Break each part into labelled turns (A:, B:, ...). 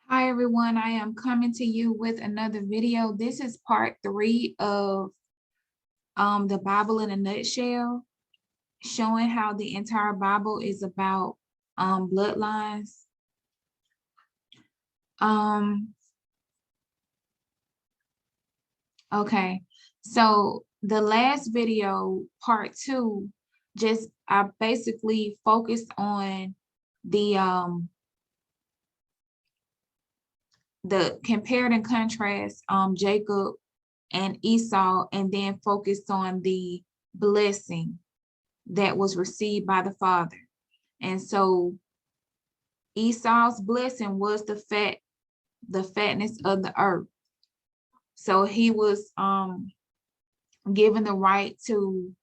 A: Hi everyone, I am coming to you with another video. This is part 3 of the Bible in a nutshell, showing how the entire Bible is about bloodlines. Okay, so the last video, part 2, I basically focused on the compared and contrast Jacob and Esau, and then focused on the blessing that was received by the father. And so Esau's blessing was the fatness of the earth. So he was given the right to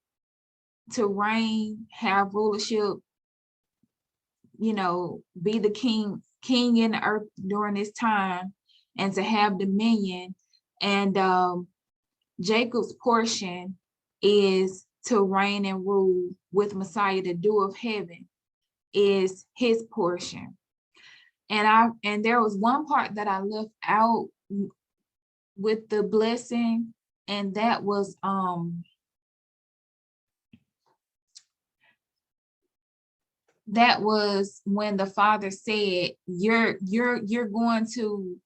A: reign, have rulership, be the king in the earth during this time, and to have dominion. And Jacob's portion is to reign and rule with Messiah. The dew of heaven is his portion. And there was one part that I left out with the blessing, and that was when the father said, you're going to,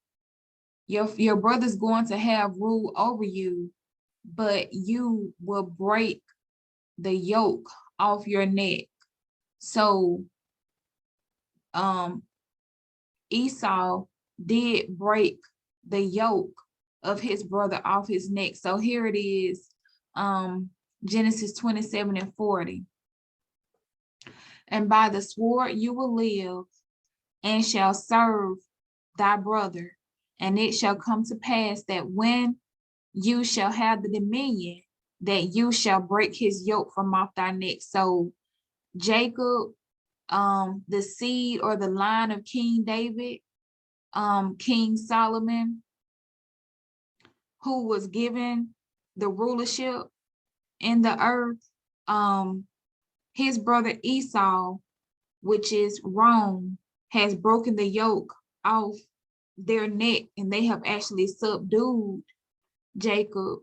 A: your brother's going to have rule over you, but you will break the yoke off your neck. So Esau did break the yoke of his brother off his neck. So here it is, Genesis 27:40. And by the sword you will live, and shall serve thy brother. And it shall come to pass that when you shall have the dominion, that you shall break his yoke from off thy neck. So Jacob, the seed or the line of King David, King Solomon, who was given the rulership in the earth, his brother Esau, which is Rome, has broken the yoke off their neck, and they have actually subdued Jacob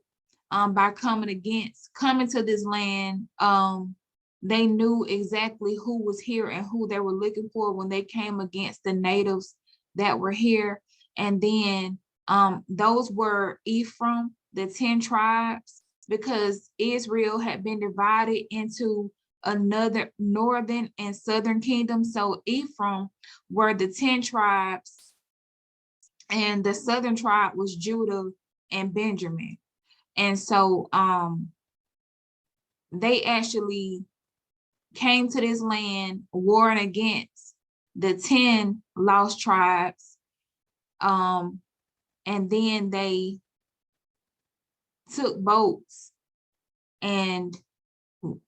A: by coming to this land. They knew exactly who was here and who they were looking for when they came against the natives that were here. And then those were Ephraim, the 10 tribes, because Israel had been divided into another northern and southern kingdom. So Ephraim were the 10 tribes, and the southern tribe was Judah and Benjamin. And so they actually came to this land warring against the 10 lost tribes. And then they took boats and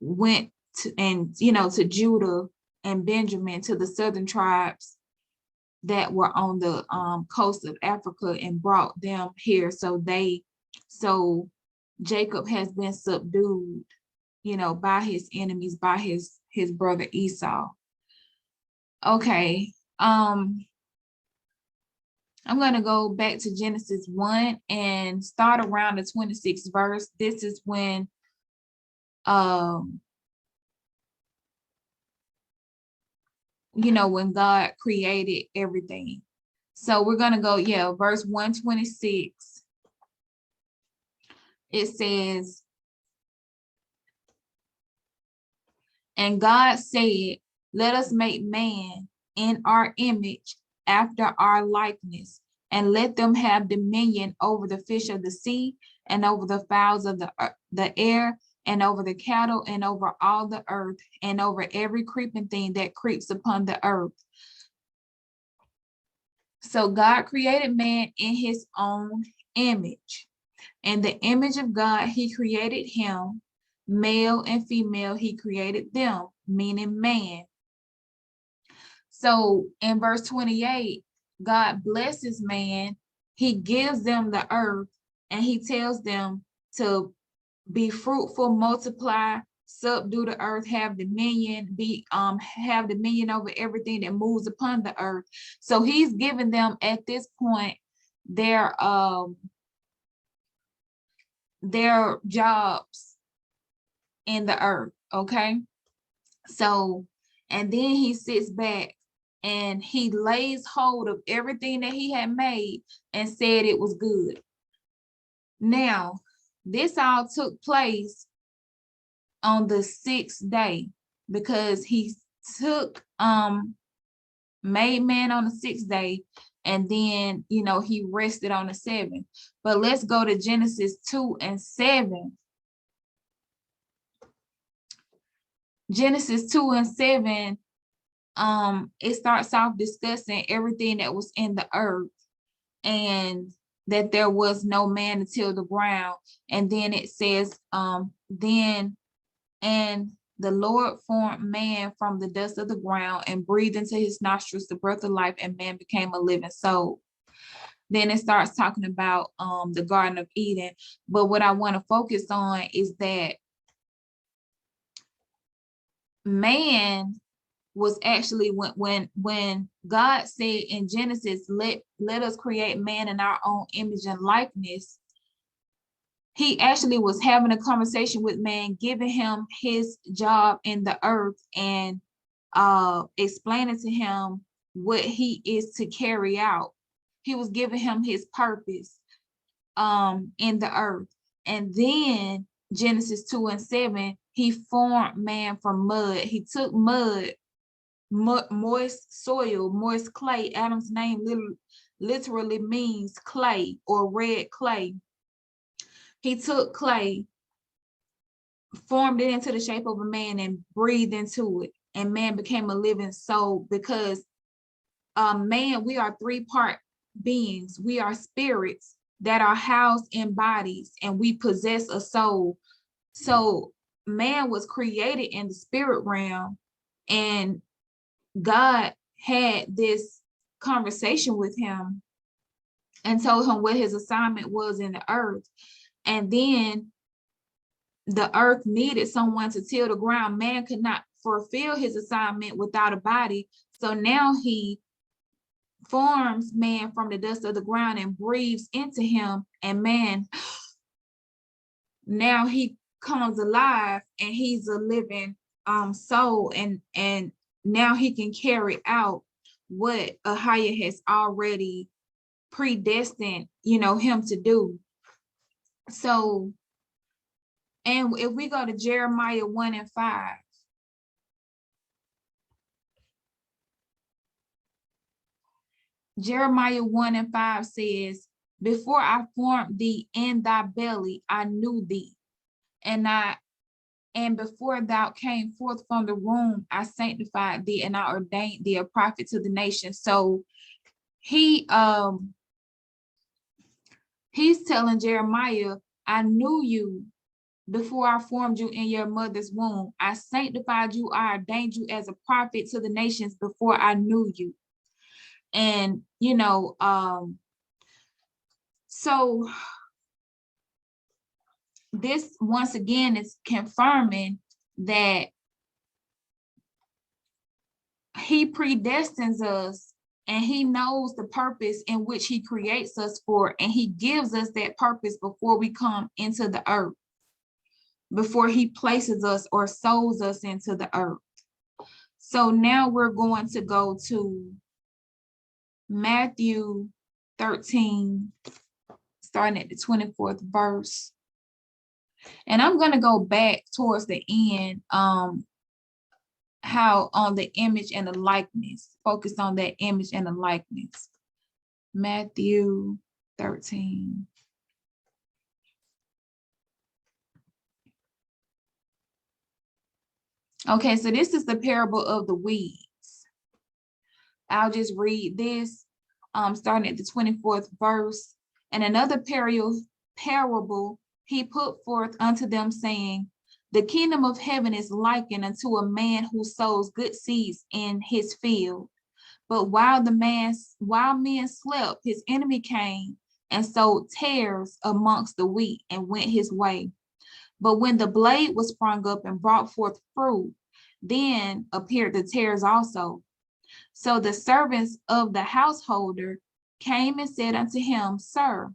A: went to Judah and Benjamin, to the southern tribes that were on the coast of Africa, and brought them here. So Jacob has been subdued, by his enemies, by his brother Esau. Okay. I'm going to go back to Genesis 1 and start around the 26th verse. This is when when God created everything. So we're going to go, verse 126. It says, and God said, let us make man in our image, after our likeness, and let them have dominion over the fish of the sea, and over the fowls of the air, and over the cattle, and over all the earth, and over every creeping thing that creeps upon the earth. So God created man in his own image. In the image of God, he created him. Male and female, he created them, meaning man. So in verse 28, God blesses man. He gives them the earth, and he tells them to be fruitful, multiply, subdue the earth, have dominion, have dominion over everything that moves upon the earth. So he's giving them at this point their jobs in the earth. Okay. So, and then he sits back and he lays hold of everything that he had made and said it was good. Now, this all took place on the 6th day, because he took made man on the 6th day, and then he rested on the 7th. But let's go to Genesis 2:7. Genesis 2:7, it starts off discussing everything that was in the earth, and that there was no man to till the ground. And then it says, and the Lord formed man from the dust of the ground and breathed into his nostrils the breath of life, and man became a living soul. Then it starts talking about the Garden of Eden. But what I want to focus on is that man was actually, when God said in Genesis, let us create man in our own image and likeness, he actually was having a conversation with man, giving him his job in the earth, and explaining to him what he is to carry out. He was giving him his purpose in the earth. And then Genesis 2:7, he formed man from mud. He took mud, moist soil, moist clay. Adam's name literally means clay or red clay. He took clay, formed it into the shape of a man, and breathed into it, and man became a living soul. Because man, we are 3-part beings. We are spirits that are housed in bodies, and we possess a soul. So man was created in the spirit realm, and God had this conversation with him and told him what his assignment was in the earth. And then the earth needed someone to till the ground. Man could not fulfill his assignment without a body. So now he forms man from the dust of the ground and breathes into him, and man, now he comes alive, and he's a living soul, and now he can carry out what Ahayah has already predestined him to do. So, and if we go to Jeremiah 1:5, Jeremiah 1:5 says, before I formed thee in thy belly, I knew thee. And before thou came forth from the womb, I sanctified thee, and I ordained thee a prophet to the nations. So he's telling Jeremiah, I knew you before I formed you in your mother's womb. I sanctified you, I ordained you as a prophet to the nations before I knew you. And so this once again is confirming that he predestines us, and he knows the purpose in which he creates us for, and he gives us that purpose before we come into the earth, before he places us or sows us into the earth. So now we're going to go to Matthew 13, starting at the 24th verse. And I'm going to go back towards the end, how on the image and the likeness, focus on that image and the likeness. Matthew 13. Okay, so this is the parable of the weeds. I'll just read this, starting at the 24th verse. And another parable he put forth unto them, saying, the kingdom of heaven is likened unto a man who sows good seeds in his field. But while men slept, his enemy came and sowed tares amongst the wheat and went his way. But when the blade was sprung up and brought forth fruit, then appeared the tares also. So the servants of the householder came and said unto him, Sir,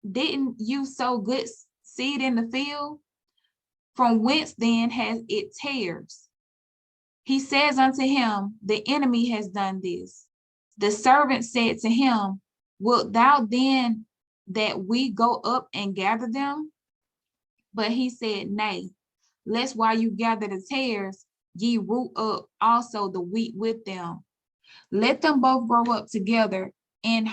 A: didn't you sow good seed in the field? From whence then has it tares? He says unto him, The enemy has done this. The servant said to him, Wilt thou then that we go up and gather them? But he said, Nay, lest while you gather the tares, ye root up also the wheat with them. Let them both grow up together in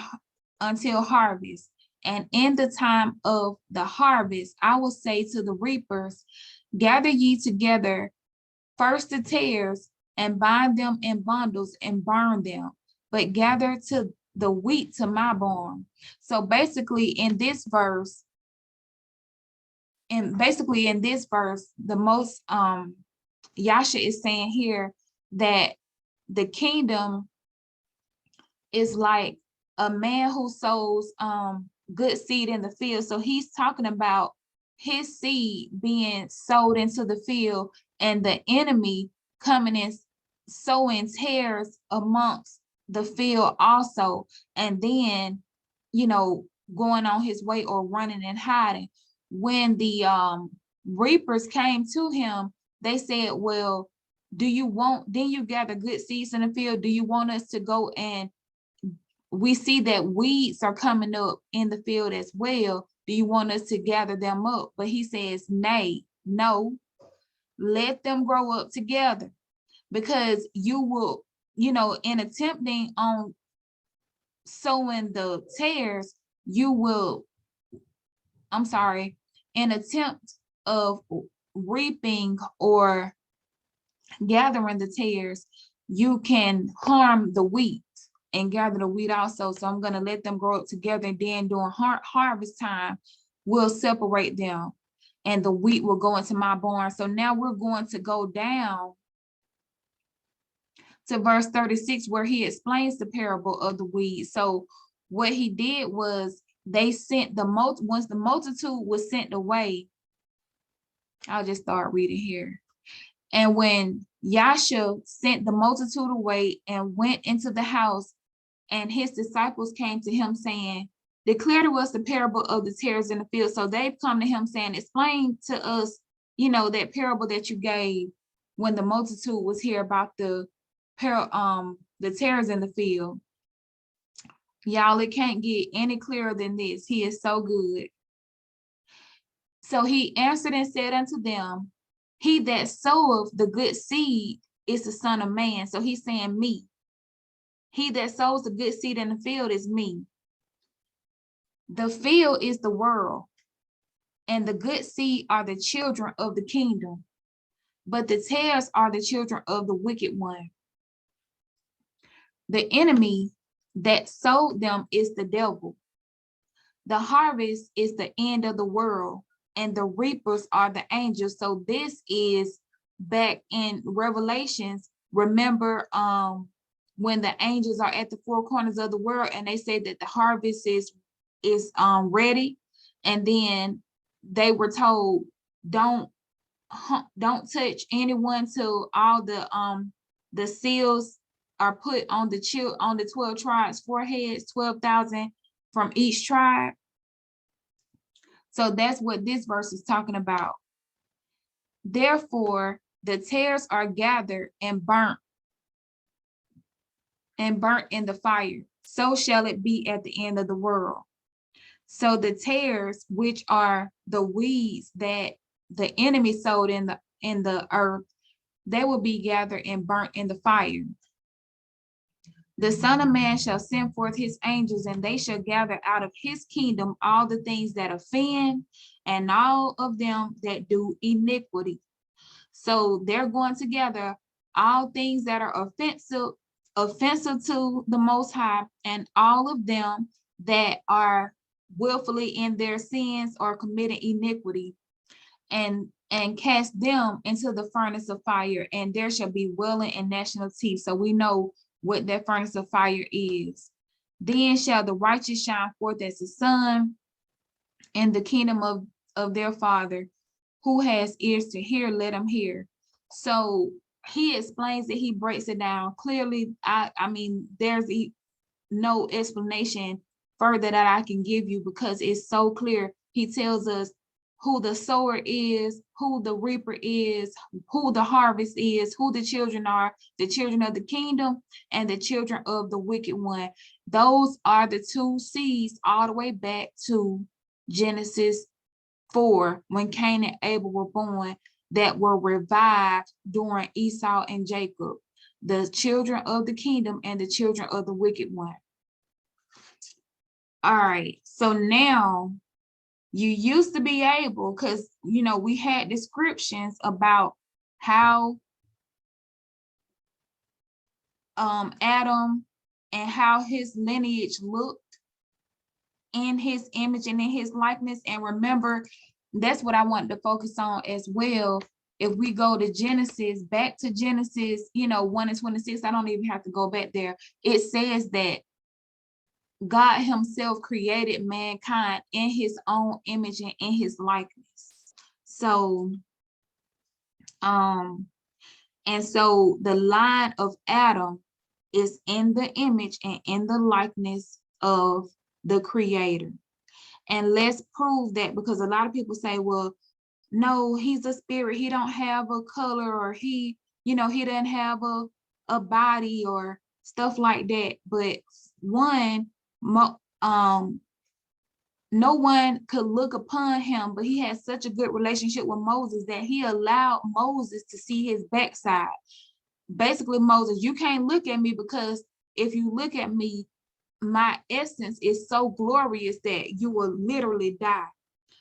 A: until harvest. And in the time of the harvest, I will say to the reapers, gather ye together first the tares and bind them in bundles and burn them, but gather to the wheat to my barn. So basically in this verse, the most Yasha is saying here that the kingdom is like a man who sows good seed in the field. So he's talking about his seed being sowed into the field and the enemy coming in sowing tares amongst the field also, and then going on his way or running and hiding. When the reapers came to him, they said, well, then you gather good seeds in the field, do you want us to go, and we see that weeds are coming up in the field as well, do you want us to gather them up? But he says, nay, no, let them grow up together, because you will, in attempting on sowing the tares, you will, in attempt of reaping or gathering the tares, you can harm the wheat and gather the wheat also. So I'm going to let them grow up together, and then during harvest time, we'll separate them and the wheat will go into my barn. So now we're going to go down to verse 36, where he explains the parable of the weeds. So what he did was they sent once the multitude was sent away. I'll just start reading here. And when Yasha sent the multitude away and went into the house, and his disciples came to him saying, declare to us the parable of the tares in the field. So they've come to him saying, explain to us, that parable that you gave when the multitude was here about the tares in the field. Y'all, it can't get any clearer than this. He is so good. So he answered and said unto them, he that soweth the good seed is the Son of Man. So he's saying me. He that sows the good seed in the field is me. The field is the world, and the good seed are the children of the kingdom, but the tares are the children of the wicked one. The enemy that sowed them is the devil. The harvest is the end of the world, and the reapers are the angels. So this is back in Revelations. Remember when the angels are at the four corners of the world, and they say that the harvest is ready, and then they were told, don't touch anyone till all the seals are put on the 12 tribes foreheads, 12,000 from each tribe. So that's what this verse is talking about. Therefore, the tares are gathered and burnt in the fire. So shall it be at the end of the world. So the tares, which are the weeds that the enemy sowed in the earth, they will be gathered and burnt in the fire. The Son of Man shall send forth his angels, and they shall gather out of his kingdom all the things that offend, and all of them that do iniquity. So they're going to gather all things that are offensive to the Most High, and all of them that are willfully in their sins or committing iniquity, and cast them into the furnace of fire, and there shall be wailing and gnashing of teeth. So we know what that furnace of fire is. Then shall the righteous shine forth as the sun in the kingdom of of their father. Who has ears to hear, let him hear. So he explains that, he breaks it down clearly. I mean, there's no explanation further that I can give you, because it's so clear. He tells us who the sower is, who the reaper is, who the harvest is, who the children are, the children of the kingdom and the children of the wicked one. Those are the two seeds all the way back to Genesis 4, when Cain and Abel were born, that were revived during Esau and Jacob, the children of the kingdom and the children of the wicked one. All right, so now you used to be able, because we had descriptions about how Adam and how his lineage looked in his image and in his likeness. And remember, that's what I wanted to focus on as well. If we go to Genesis, back to Genesis, 1:26, I don't even have to go back there. It says that God himself created mankind in his own image and in his likeness. So, and so the line of Adam is in the image and in the likeness of the Creator. And let's prove that, because a lot of people say, well, no, he's a spirit, he don't have a color, or he doesn't have a body or stuff like that. But no one could look upon him, but he had such a good relationship with Moses that he allowed Moses to see his backside. Basically, Moses, you can't look at me, because if you look at me, my essence is so glorious that you will literally die.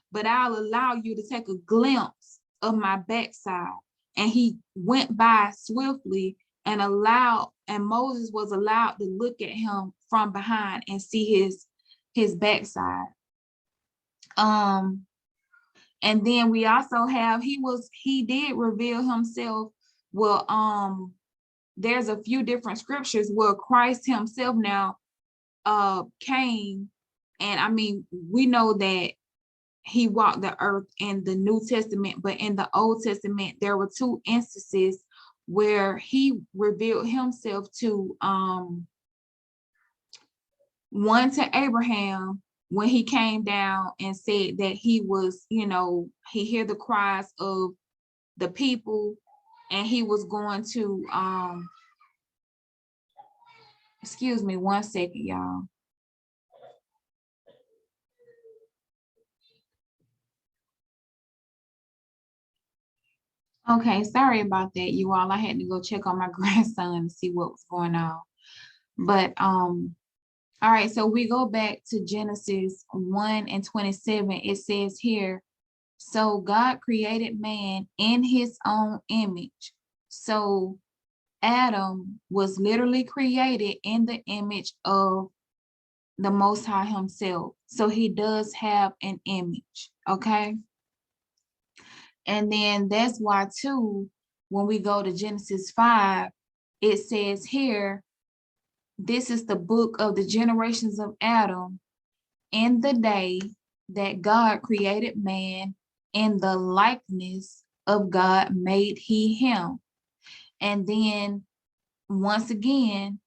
A: But I'll allow you to take a glimpse of my backside. And he went by swiftly and Moses was allowed to look at him from behind and see his backside. And then we also have, he did reveal himself. Well, there's a few different scriptures where Christ himself now came, and I mean, we know that he walked the earth in the New Testament, but in the Old Testament there were two instances where he revealed himself to one to Abraham, when he came down and said that he was, he heard the cries of the people, and he was going to excuse me one second, y'all. Okay, sorry about that, you all. I had to go check on my grandson to see what was going on. But all right, so we go back to Genesis 1:27. It says here, so God created man in his own image. So Adam was literally created in the image of the Most High himself. So he does have an image, okay? And then that's why too, when we go to Genesis 5, it says here, this is the book of the generations of Adam. In the day that God created man, in the likeness of God made he him. And then once again,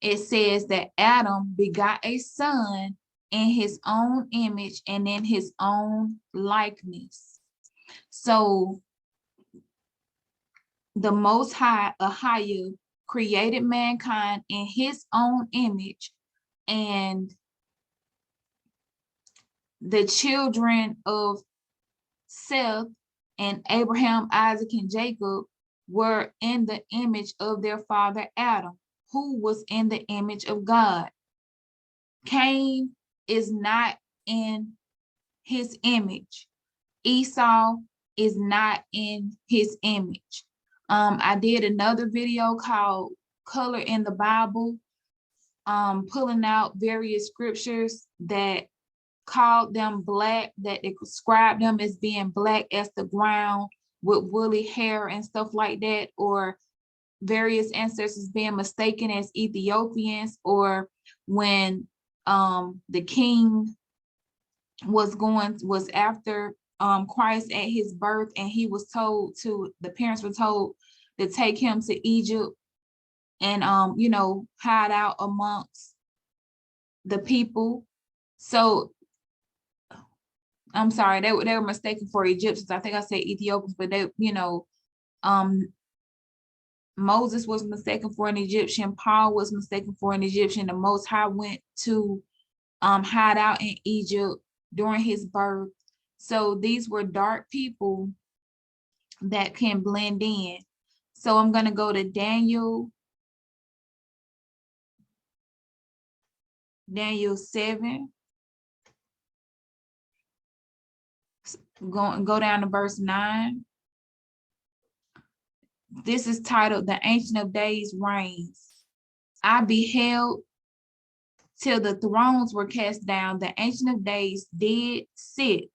A: it says that Adam begot a son in his own image and in his own likeness. So the Most High, Ahayah, created mankind in his own image, and the children of Seth and Abraham, Isaac, and Jacob were in the image of their father Adam, who was in the image of God. Cain is not in his image. Esau is not in his image. I did another video called Color in the Bible, pulling out various scriptures that called them black, that they described them as being black as the ground with woolly hair and stuff like that, or various ancestors being mistaken as Ethiopians, or when the king was after Christ at his birth, and he was told to, the parents were told to take him to Egypt and you know, hide out amongst the people. So I'm sorry, they were mistaken for Egyptians. I think I said Ethiopians, but they, you know, um Moses was mistaken for an Egyptian, Paul was mistaken for an Egyptian. The Most High went to hide out in Egypt during his birth. So these were dark people that can blend in. So I'm going to go to Daniel 7. Go down to verse 9. This is titled The Ancient of Days Reigns. I beheld till the thrones were cast down. The Ancient of Days did sit,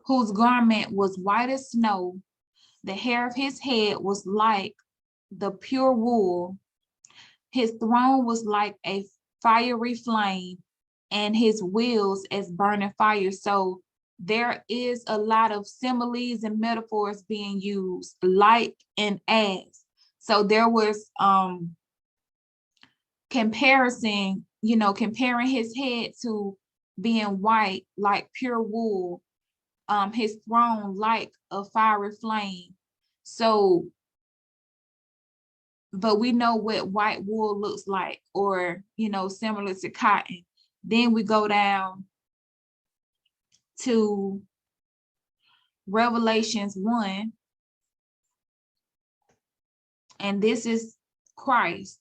A: whose garment was white as snow. The hair of his head was like the pure wool. His throne was like a fiery flame, and his wheels as burning fire. So there is a lot of similes and metaphors being used, like and as. So there was comparison, you know, comparing his head to being white like pure wool, his throne like a fiery flame. So, but we know what white wool looks like, or, you know, similar to cotton. Then we go down to Revelations 1, and this is Christ.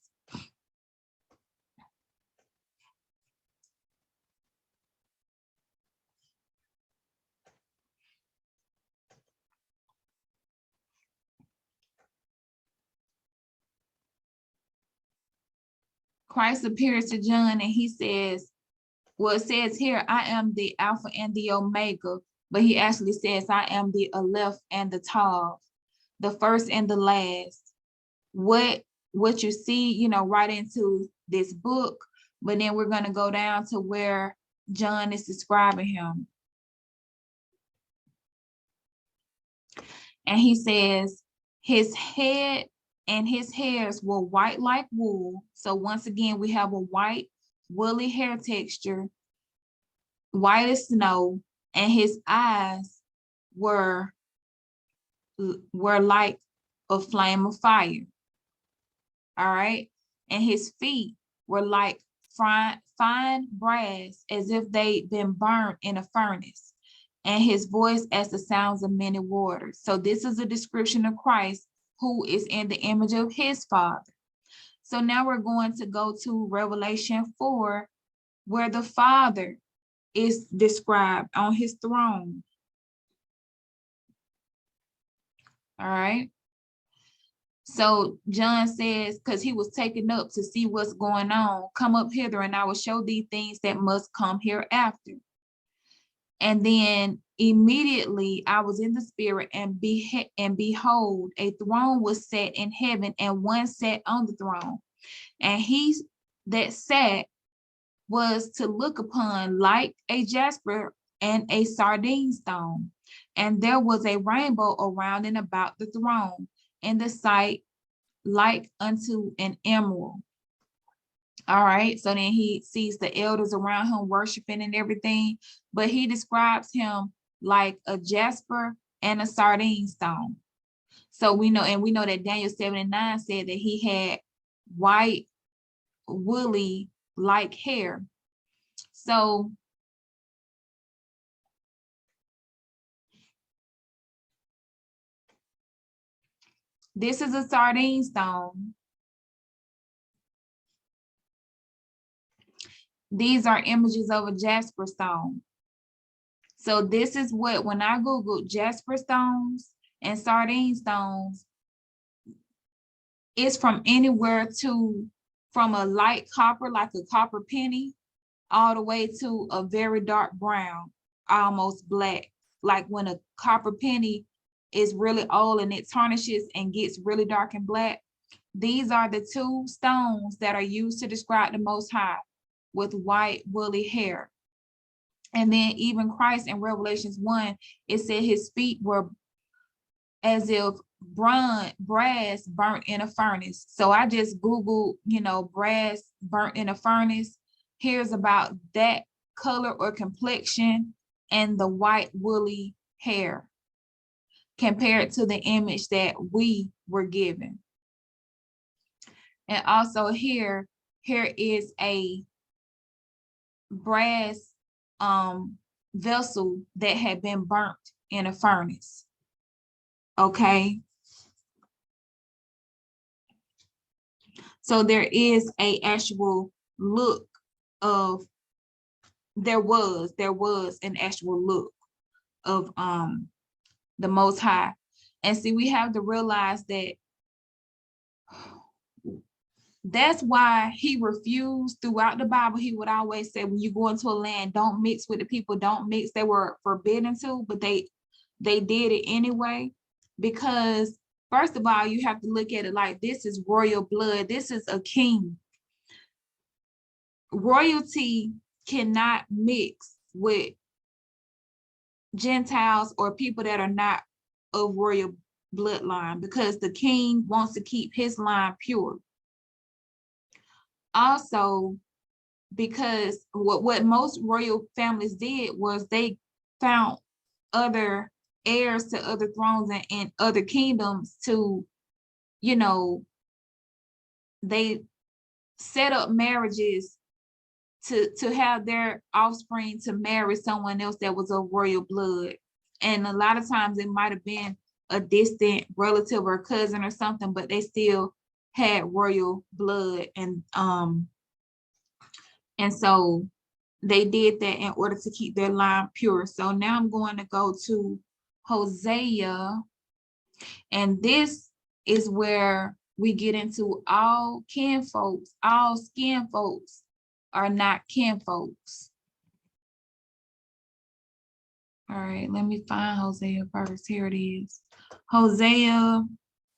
A: Christ appears to John and he says, well, it says here, I am the Alpha and the Omega, but he actually says, I am the Aleph and the Tav, the first and the last. What you see, you know, right into this book, but then we're going to go down to where John is describing him. And he says, his head and his hairs were white like wool. So once again, we have a white, woolly hair texture, white as snow, and his eyes were like a flame of fire. All right. And his feet were like fine brass, as if they'd been burned in a furnace, and his voice as the sounds of many waters. So this is a description of Christ, who is in the image of his Father. So now we're going to go to Revelation 4, where the Father is described on his throne. All right. So John says, because he was taken up to see what's going on, come up hither and I will show thee things that must come hereafter. And then immediately I was in the spirit, and behold, a throne was set in heaven, and one sat on the throne. And he that sat was to look upon like a jasper and a sardine stone. And there was a rainbow around and about the throne, in the sight like unto an emerald. All right, so then he sees the elders around him worshiping and everything, but he describes him like a jasper and a sardine stone. So we know, and we know that Daniel 7:9 said that he had white, woolly like hair. So this is a sardine stone. These are images of a jasper stone. So this is what, when I Googled jasper stones and sardine stones, it's from anywhere to, from a light copper, like a copper penny, all the way to a very dark brown, almost black. Like when a copper penny is really old and it tarnishes and gets really dark and black. These are the two stones that are used to describe the Most High, with white woolly hair. And then even Christ in Revelations 1, it said his feet were as if brass burnt in a furnace. So I just Googled, brass burnt in a furnace. Here's about that color or complexion and the white woolly hair compared to the image that we were given. And also here is a brass vessel that had been burnt in a furnace. Okay. So there is a actual look of, there was an actual look of the Most High. And see, we have to realize that that's why he refused throughout the Bible. He would always say, when you go into a land, don't mix with the people, don't mix. They were forbidden to, but they did it anyway, because first of all, you have to look at it like this is royal blood. This is a king. Royalty cannot mix with Gentiles or people that are not of royal bloodline, because the king wants to keep his line pure. Also, because what most royal families did was they found other heirs to other thrones and other kingdoms to, they set up marriages to have their offspring to marry someone else that was of royal blood. And a lot of times it might have been a distant relative or cousin or something, but they still had royal blood. And so they did that in order to keep their line pure. So now I'm going to go to Hosea, and this is where we get into all kinfolks, all skin folks are not kinfolks. All right, let me find Hosea verse. Here it is. Hosea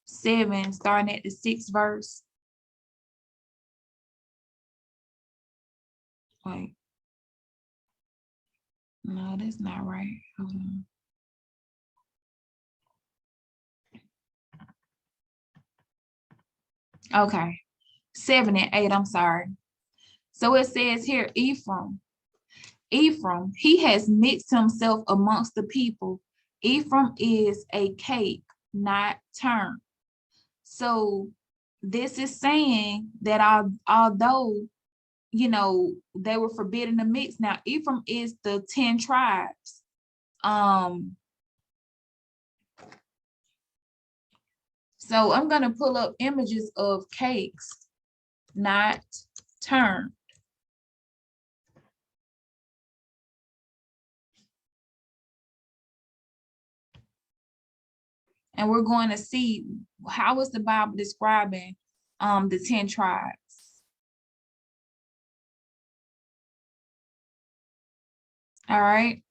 A: 7, starting at the 6th verse. Wait. No, that's not right. Hold on. Okay, 7 and 8, I'm sorry. So it says here, Ephraim, he has mixed himself amongst the people. Ephraim is a cake, not turned. So this is saying that although, they were forbidden to mix. Now, Ephraim is the 10 tribes. So I'm going to pull up images of cakes, not turned. And we're going to see how is the Bible describing the 10 tribes. All right.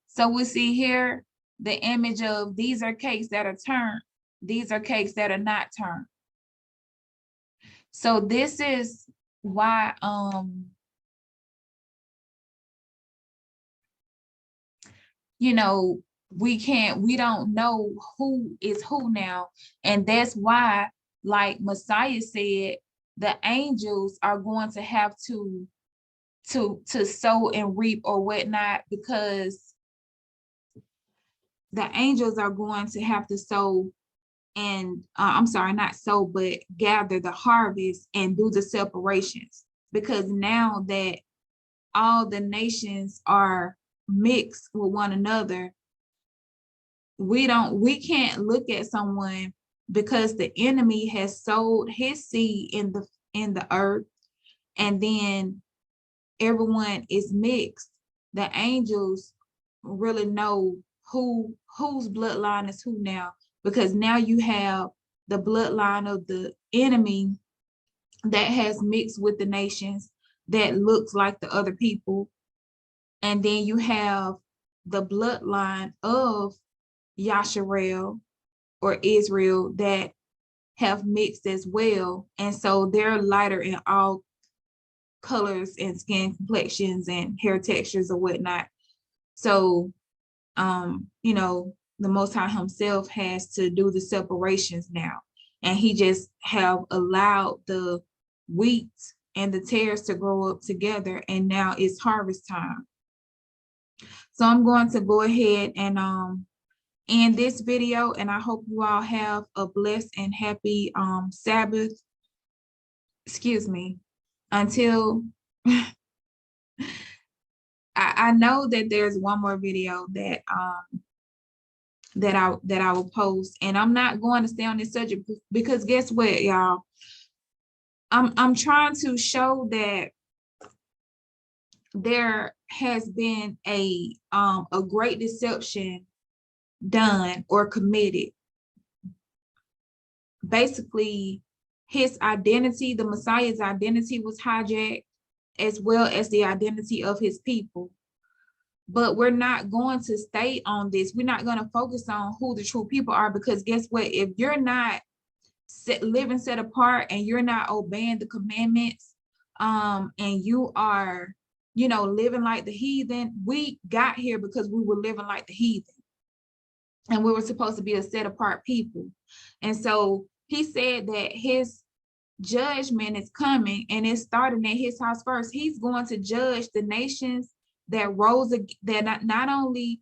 A: So we see here the image of these are cakes that are turned. These are cakes that are not turned. So this is why we don't know who is who now. And that's why, like Messiah said, the angels are going to have to sow and reap or whatnot, because the angels are going to have to sow and I'm sorry, not sow, but gather the harvest and do the separations. Because now that all the nations are mixed with one another, we can't look at someone, because the enemy has sowed his seed in the earth, and then everyone is mixed. The angels really know whose bloodline is who now, because now you have the bloodline of the enemy that has mixed with the nations that looks like the other people, and then you have the bloodline of Yasharel or Israel that have mixed as well. And so they're lighter in all colors and skin complexions and hair textures or whatnot. So, you know, the Most High himself has to do the separations now. And he just have allowed the wheat and the tares to grow up together. And now it's harvest time. So I'm going to go ahead and end this video. And I hope you all have a blessed and happy Sabbath. Excuse me. Until I know that there's one more video that I will post, and I'm not going to stay on this subject because guess what, y'all? I'm trying to show that there has been a great deception done or committed. Basically, his identity, the Messiah's identity, was hijacked, as well as the identity of his people. But we're not going to stay on this. We're not going to focus on who the true people are, because guess what? If you're not living set apart and you're not obeying the commandments, and you are, you know, living like the heathen, we got here because we were living like the heathen. And we were supposed to be a set apart people. And so he said that his judgment is coming, and it's starting at his house first. He's going to judge the nations that rose, that not only,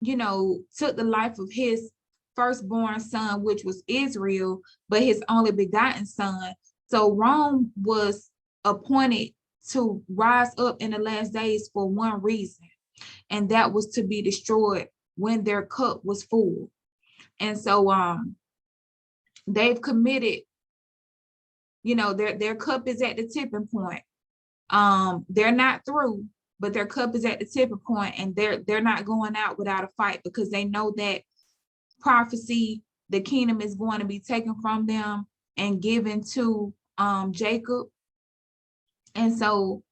A: you know, took the life of his firstborn son, which was Israel, but his only begotten son. So Rome was appointed to rise up in the last days for one reason, and that was to be destroyed when their cup was full. And so they've committed, you know, their cup is at the tipping point. They're not through, but their cup is at the tipping point, and they're not going out without a fight, because they know that prophecy, the kingdom is going to be taken from them and given to Jacob. And so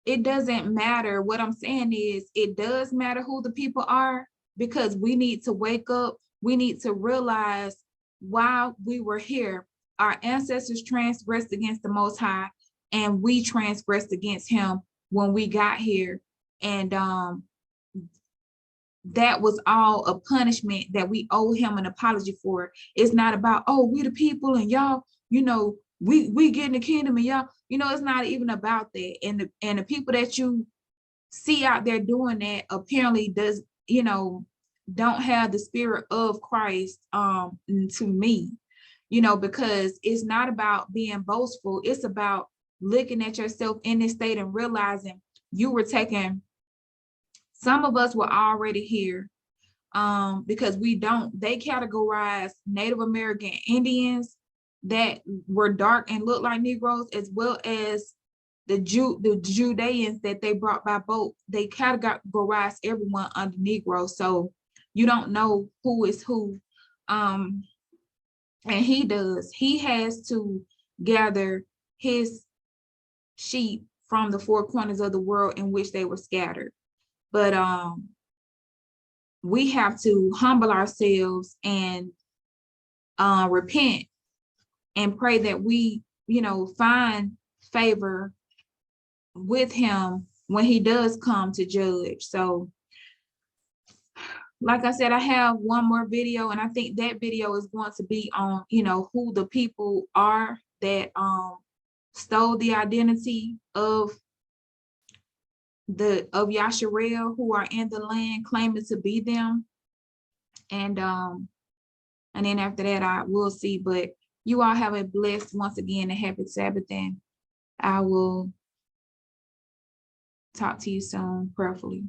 A: it doesn't matter. What I'm saying is, it does matter who the people are, because we need to wake up. We need to realize why we were here. Our ancestors transgressed against the Most High, and we transgressed against him when we got here. And that was all a punishment that we owe him an apology for. It's not about, oh, we the people and y'all, you know, we get in the kingdom and y'all, you know, it's not even about that. And the people that you see out there doing that apparently does, you know, don't have the spirit of Christ to me, you know, because it's not about being boastful. It's about looking at yourself in this state and realizing you were taken. Some of us were already here because they categorize Native American Indians that were dark and looked like Negroes, as well as the Judeans that they brought by boat. They categorize everyone under Negro. So you don't know who is who. And he does. He has to gather his sheep from the four corners of the world in which they were scattered. But we have to humble ourselves and repent and pray that we, you know, find favor with him when he does come to judge. So like I said, I have one more video, and I think that video is going to be on, you know, who the people are that stole the identity of Yasharel, who are in the land claiming to be them. And then after that, I will see. But you all have a blessed, once again, a happy Sabbath, and I will talk to you soon, prayerfully.